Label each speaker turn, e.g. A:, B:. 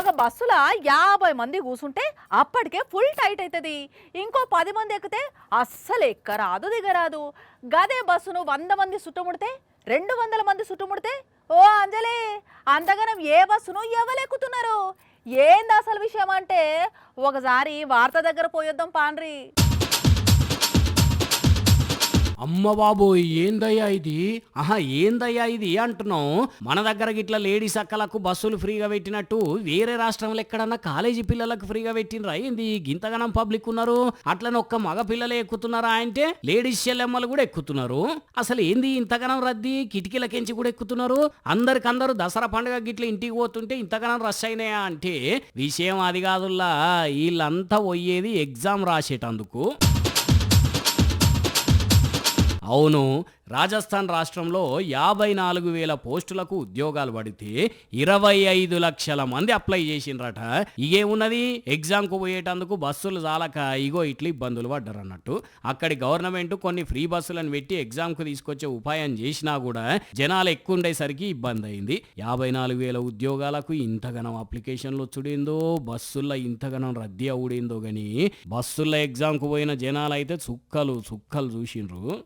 A: ఒక బస్సుల 50 మంది కూసుంటే అప్పటికే ఫుల్ టైట్ అవుతుంది. ఇంకో 10 మంది ఎక్కితే అస్సలు ఎక్కరాదు దిగరాదు. గదే బస్సును 100 మంది చుట్టుముడితే 200 మంది చుట్టుముడితే ఓ అంజలి, అంతగానం ఏ బస్సును ఎవలెక్కుతున్నారు? ఏంది అసలు విషయం అంటే ఒకసారి వార్త దగ్గర పోయొద్దాం పాండ్రి.
B: అమ్మ బాబోయ్, ఏందయ్యా ఇది? ఏందయ్యా ఇది అంటున్నావు? మన దగ్గర గిట్ల లేడీస్ అక్కలకు బస్సులు ఫ్రీగా పెట్టినట్టు వేరే రాష్ట్రంలో ఎక్కడన్నా కాలేజీ పిల్లలకు ఫ్రీగా పెట్టినరా ఏంది? గింతగానం పబ్లిక్ ఉన్నారు, అట్లనే ఒక్క మగ పిల్లలే ఎక్కుతున్నారా అంటే లేడీస్ చెల్లెమ్మలు కూడా ఎక్కుతున్నారు. అసలు ఏంది ఇంతగానం రద్దీ? కిటికీలకెంచి కూడా ఎక్కుతున్నారు. అందరికందరూ దసరా పండుగ గిట్ల ఇంటికి పోతుంటే ఇంతగానం రష్ అయినాయా అంటే విషయం అది కాదుల్లా. వీళ్ళంతా పోయేది ఎగ్జామ్ రాసేటందుకు. అవును, రాజస్థాన్ రాష్ట్రంలో 54,000 పోస్టులకు ఉద్యోగాలు పడితే 25 లక్షల మంది అప్లై చేసిండ్రట. ఇగేమున్నది, ఎగ్జామ్కు పోయేటందుకు బస్సులు చాలక ఇగో ఇట్లా ఇబ్బందులు పడ్డారు అన్నట్టు. అక్కడి గవర్నమెంట్ కొన్ని ఫ్రీ బస్సులను పెట్టి ఎగ్జామ్కు తీసుకొచ్చే ఉపాయం చేసినా కూడా జనాలు ఎక్కువ ఉండేసరికి ఇబ్బంది అయింది. 54,000 ఉద్యోగాలకు ఇంతగానం అప్లికేషన్లు వచ్చుడేందో, బస్సుల్లో ఇంతగానం రద్దీ అవుడేందో గాని బస్సుల్లో ఎగ్జామ్కు పోయిన జనాలు అయితే చుక్కలు చుక్కలు చూసిండ్రు.